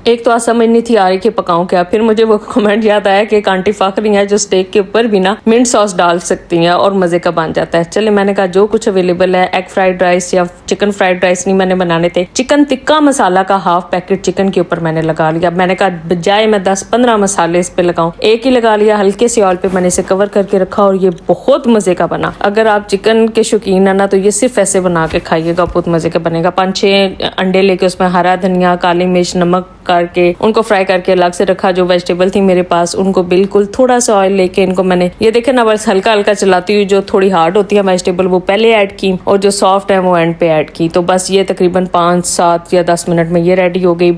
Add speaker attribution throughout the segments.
Speaker 1: एक तो आज समझ नहीं थी आ रही कि पकाऊं क्या, फिर मुझे वो कमेंट याद आया कि एक आंटी फाखरी है जो स्टेक के ऊपर भी ना मिंट सॉस डाल सकती हैं और मजे का बन जाता है। चले मैंने कहा जो कुछ अवेलेबल है, एग फ्राइड राइस या चिकन फ्राइड राइस नहीं मैंने बनाने थे, चिकन टिक्का मसाला का हाफ पैकेट चिकन के ऊपर मैंने लगा लिया। मैंने कहा बजाय मैं 10-15 मसाले इस पे लगाऊं, एक ही लगा लिया, हल्के से ऑयल पे मैंने इसे कवर करके रखा और ये बहुत मजे का बना। अगर आप चिकन के शौकीन है ना तो ये सिर्फ ऐसे बना के खाइएगा, बहुत मजे का बनेगा। 5-6 अंडे लेके उसमें हरा धनिया, काली मिर्च, नमक करके उनको फ्राई करके अलग से रखा। जो वेजिटेबल थी मेरे पास उनको बिल्कुल थोड़ा सा ऑयल लेके इनको मैंने ये देखे ना बस हल्का हल्का चलाती हुई, जो थोड़ी हार्ड होती है वेजिटेबल वो पहले ऐड की और जो सॉफ्ट है वो एंड पे ऐड की। तो बस ये तकरीबन 5-7 या 10 मिनट में ये रेडी हो गई।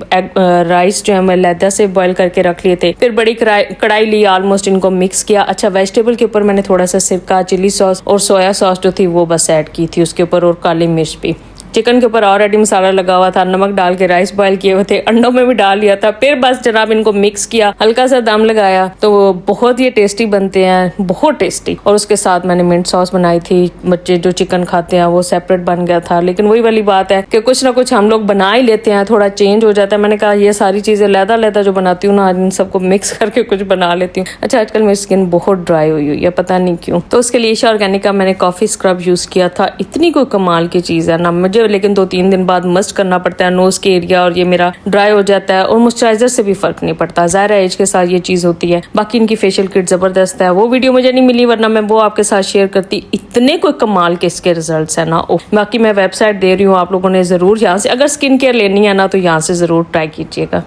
Speaker 1: राइस जो है मैं लैदा से बॉईल करके रख लिए थे, फिर बड़ी कढ़ाई ली, ऑलमोस्ट इनको मिक्स किया। अच्छा वेजिटेबल के ऊपर मैंने थोड़ा सा सिरका, चिली सॉस और सोया सॉस जो थी वो बस ऐड की थी उसके ऊपर, और काली मिर्च भी। चिकन के ऊपर ऑलरेडी मसाला लगा हुआ था, नमक डाल के राइस बॉईल किए हुए थे, अंडों में भी डाल लिया था। फिर बस जनाब इनको मिक्स किया, हल्का सा दम लगाया, तो बहुत ही टेस्टी बनते हैं, बहुत टेस्टी। और उसके साथ मैंने मिंट सॉस बनाई थी, बच्चे जो चिकन खाते हैं वो सेपरेट बन गया था। लेकिन वही वाली बात है कि कुछ ना कुछ हम लोग बना ही लेते हैं, थोड़ा चेंज हो जाता है। मैंने कहा ये सारी चीजें लैदा जो बनाती हूँ ना, इन सबको मिक्स करके कुछ बना लेती हूँ। अच्छा आजकल मेरी स्किन बहुत ड्राई हुई हुई है, पता नहीं क्यों। तो उसके लिए ईशा ऑर्गेनिक का मैंने कॉफी स्क्रब यूज किया था, इतनी कोई कमाल की चीज है ना मुझे, लेकिन 2-3 दिन बाद मस्ट करना पड़ता है नोज के एरिया, और ये मेरा ड्राई हो जाता है और मॉइस्चराइजर से भी फर्क नहीं पड़ता। ज़ाहिर है एज के साथ ये चीज होती है। बाकी इनकी फेशियल किट जबरदस्त है, वो वीडियो मुझे नहीं मिली वरना मैं वो आपके साथ शेयर करती। इतने कोई कमाल के इसके रिजल्ट्स है ना। बाकी मैं वेबसाइट दे रही हूँ, आप लोगों ने जरूर यहाँ से अगर स्किन केयर लेनी है ना तो यहाँ से जरूर ट्राई कीजिएगा।